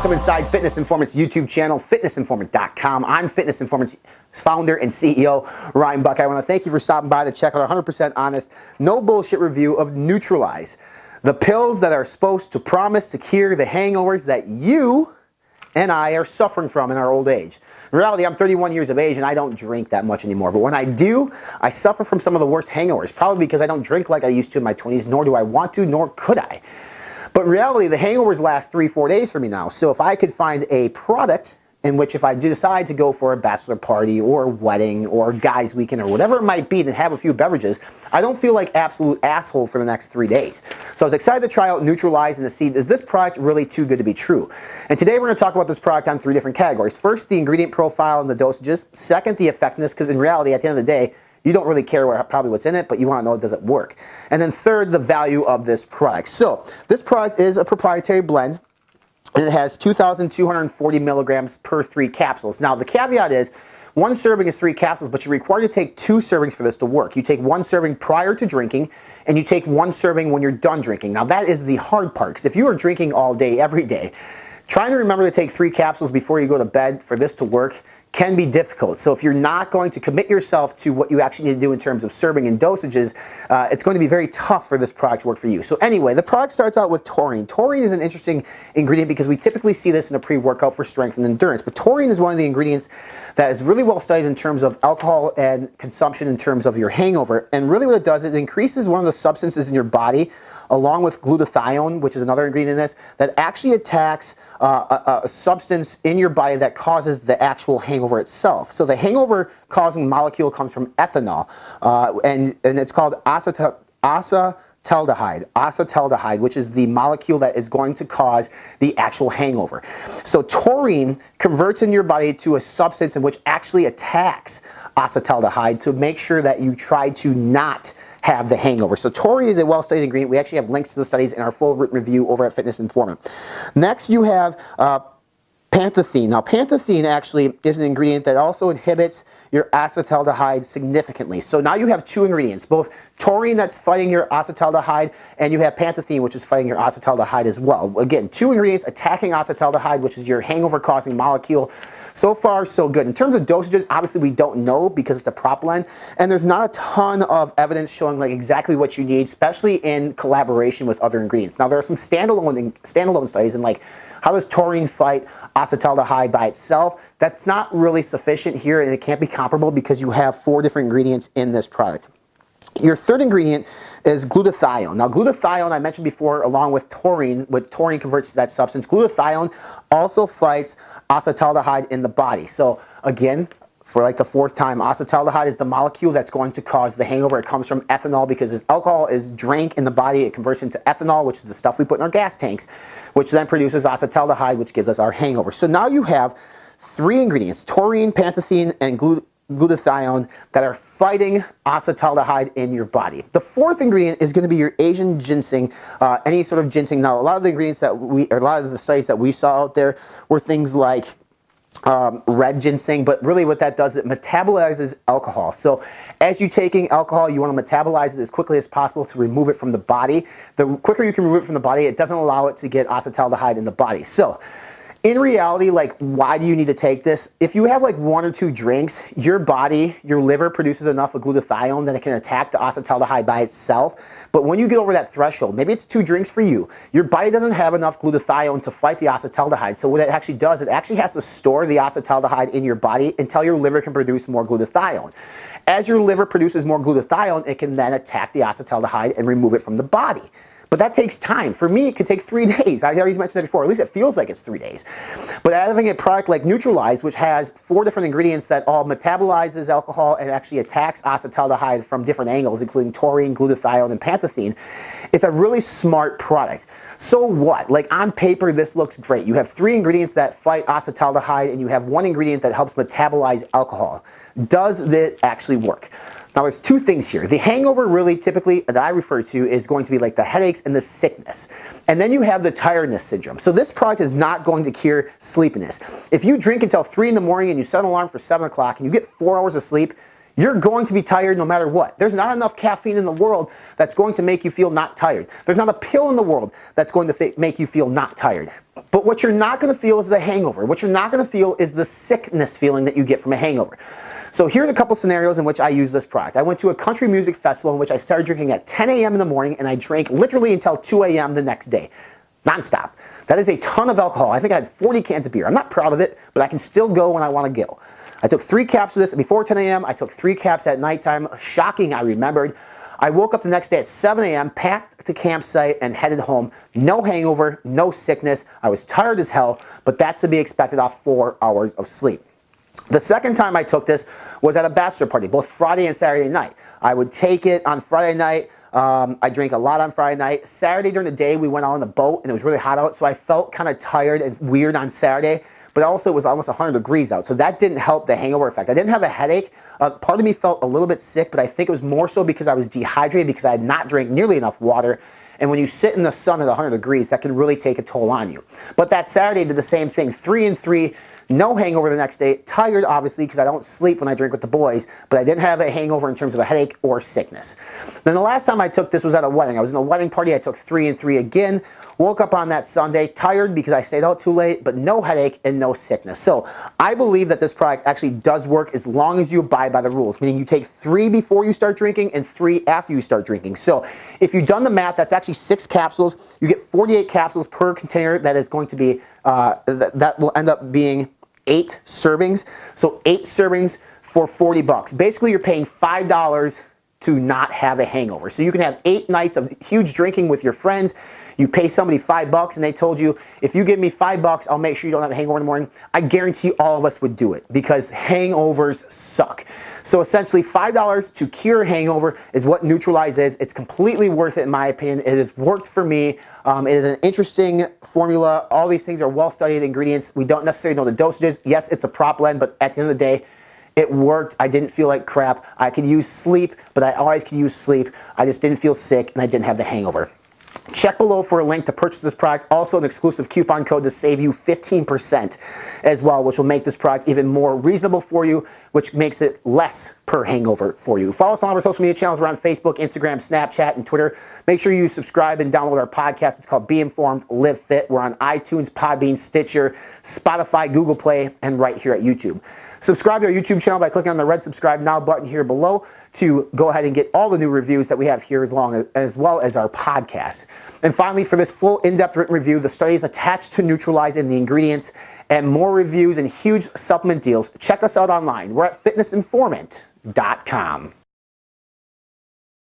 Welcome inside Fitness Informant's YouTube channel, fitnessinformant.com. I'm Fitness Informant's founder and CEO, Ryan Buck. I want to thank you for stopping by to check out our 100% honest, no bullshit review of Neutralize, the pills that are supposed to promise to cure the hangovers that you and I are suffering from in our old age. In reality, I'm 31 years of age and I don't drink that much anymore. But when I do, I suffer from some of the worst hangovers, probably because I don't drink like I used to in my 20s, nor do I want to, nor could I. But in reality, the hangovers last 3-4 days for me now. So if I could find a product in which if I do decide to go for a bachelor party or a wedding or a guy's weekend or whatever it might be and have a few beverages, I don't feel like absolute asshole for the next 3 days. So I was excited to try out Neutralize and to see, is this product really too good to be true? And today we're going to talk about this product on 3 different categories. First, the ingredient profile and the dosages. Second, the effectiveness, because in reality, at the end of the day, you don't really care probably what's in it, but you want to know, does it work? And then third, the value of this product. So this product is a proprietary blend, and it has 2,240 milligrams per 3 capsules. Now the caveat is, 1 serving is 3 capsules, but you're required to take 2 servings for this to work. You take 1 serving prior to drinking, and you take 1 serving when you're done drinking. Now that is the hard part, because if you are drinking all day, every day, trying to remember to take 3 capsules before you go to bed for this to work can be difficult. So if you're not going to commit yourself to what you actually need to do in terms of serving and dosages, it's going to be very tough for this product to work for you. So anyway, the product starts out with taurine. Taurine is an interesting ingredient because we typically see this in a pre-workout for strength and endurance. But taurine is one of the ingredients that is really well studied in terms of alcohol and consumption in terms of your hangover. And really what it does, it increases one of the substances in your body along with glutathione, which is another ingredient in this, that actually attacks a substance in your body that causes the actual hangover itself. So the hangover causing molecule comes from ethanol, and it's called acetaldehyde, which is the molecule that is going to cause the actual hangover. So taurine converts in your body to a substance in which actually attacks acetaldehyde to make sure that you try to not have the hangover. So taurine is a well-studied ingredient. We actually have links to the studies in our full written review over at Fitness Informant. Next, you have pantethine. Now, pantethine actually is an ingredient that also inhibits your acetaldehyde significantly. So now you have 2 ingredients, both taurine that's fighting your acetaldehyde, and you have pantethine, which is fighting your acetaldehyde as well. Again, 2 ingredients attacking acetaldehyde, which is your hangover-causing molecule. So far, so good. In terms of dosages, obviously we don't know because it's a prop blend, and there's not a ton of evidence showing like exactly what you need, especially in collaboration with other ingredients. Now, there are some standalone studies in like how does taurine fight acetaldehyde by itself. That's not really sufficient here, and it can't be comparable because you have 4 different ingredients in this product. Your third ingredient is glutathione. Now, glutathione, I mentioned before, along with taurine, what taurine converts to that substance, glutathione also fights acetaldehyde in the body. So again, for like the 4th time, acetaldehyde is the molecule that's going to cause the hangover. It comes from ethanol because as alcohol is drank in the body, it converts into ethanol, which is the stuff we put in our gas tanks, which then produces acetaldehyde, which gives us our hangover. So now you have 3 ingredients, taurine, pantethine, and glutathione, that are fighting acetaldehyde in your body. The 4th ingredient is going to be your Asian ginseng, any sort of ginseng. Now, a lot of the ingredients that a lot of the studies that we saw out there were things like red ginseng, but really what that does, it metabolizes alcohol. So as you're taking alcohol, you want to metabolize it as quickly as possible to remove it from the body. The quicker you can remove it from the body, it doesn't allow it to get acetaldehyde in the body. So in reality, like, why do you need to take this? If you have like 1 or 2 drinks, your body, your liver produces enough of glutathione that it can attack the acetaldehyde by itself. But when you get over that threshold, maybe it's 2 drinks for you, your body doesn't have enough glutathione to fight the acetaldehyde. So what it actually does, it actually has to store the acetaldehyde in your body until your liver can produce more glutathione. As your liver produces more glutathione, it can then attack the acetaldehyde and remove it from the body. But that takes time. For me, it could take 3 days. I already mentioned that before. At least it feels like it's 3 days. But having a product like Neutralize, which has 4 different ingredients that all metabolizes alcohol and actually attacks acetaldehyde from different angles, including taurine, glutathione, and pantethine, it's a really smart product. So what? Like on paper, this looks great. You have 3 ingredients that fight acetaldehyde, and you have 1 ingredient that helps metabolize alcohol. Does it actually work? Now, there's 2 things here. The hangover really typically that I refer to is going to be like the headaches and the sickness. And then you have the tiredness syndrome. So this product is not going to cure sleepiness. If you drink until 3 in the morning and you set an alarm for 7 o'clock and you get 4 hours of sleep, You're going to be tired no matter what. There's not enough caffeine in the world that's going to make you feel not tired. There's not a pill in the world that's going to make you feel not tired. But what you're not going to feel is the hangover. What you're not going to feel is the sickness feeling that you get from a hangover. So here's a couple scenarios in which I use this product. I went to a country music festival in which I started drinking at 10 a.m. in the morning, and I drank literally until 2 a.m. the next day. Nonstop. That is a ton of alcohol. I think I had 40 cans of beer. I'm not proud of it, but I can still go when I want to go. I took 3 caps of this before 10 a.m. I took 3 caps at nighttime. Shocking, I remembered. I woke up the next day at 7 a.m., packed the campsite, and headed home. No hangover, no sickness. I was tired as hell, but that's to be expected off 4 hours of sleep. The second time I took this was at a bachelor party, both Friday and Saturday night. I would take it on Friday night. I drank a lot on Friday night. Saturday during the day, we went out on the boat, and it was really hot out, so I felt kind of tired and weird on Saturday. But also it was almost 100 degrees out, so that didn't help the hangover effect. I didn't have a headache. Part of me felt a little bit sick, but I think it was more so because I was dehydrated because I had not drank nearly enough water. And when you sit in the sun at 100 degrees, that can really take a toll on you. But that Saturday did the same thing, 3 and 3. No hangover the next day. Tired, obviously, because I don't sleep when I drink with the boys, but I didn't have a hangover in terms of a headache or sickness. Then the last time I took this was at a wedding. I was in a wedding party. I took 3 and 3 again. Woke up on that Sunday, tired because I stayed out too late, but no headache and no sickness. So I believe that this product actually does work as long as you abide by the rules, meaning you take 3 before you start drinking and 3 after you start drinking. So if you've done the math, that's actually 6 capsules. You get 48 capsules per container. That is going to be, that will end up being 8 servings. So 8 servings for $40. Basically, you're paying $5 to not have a hangover. So you can have 8 nights of huge drinking with your friends. You pay somebody $5 and they told you, if you give me $5, I'll make sure you don't have a hangover in the morning. I guarantee all of us would do it because hangovers suck. So essentially $5 to cure a hangover is what Neutralize is. It's completely worth it in my opinion. It has worked for me. It is an interesting formula. All these things are well-studied ingredients. We don't necessarily know the dosages. Yes, it's a prop blend, but at the end of the day, it worked. I didn't feel like crap. I could use sleep, but I always could use sleep. I just didn't feel sick and I didn't have the hangover. Check below for a link to purchase this product. Also an exclusive coupon code to save you 15% as well, which will make this product even more reasonable for you, which makes it less per hangover for you. Follow us on all of our social media channels. We're on Facebook, Instagram, Snapchat, and Twitter. Make sure you subscribe and download our podcast. It's called Be Informed, Live Fit. We're on iTunes, Podbean, Stitcher, Spotify, Google Play, and right here at YouTube. Subscribe to our YouTube channel by clicking on the red subscribe now button here below to go ahead and get all the new reviews that we have here as well as our podcast. And finally, for this full in-depth written review, the studies attached to Neutralize and the ingredients, and more reviews and huge supplement deals, check us out online. We're at fitnessinformant.com.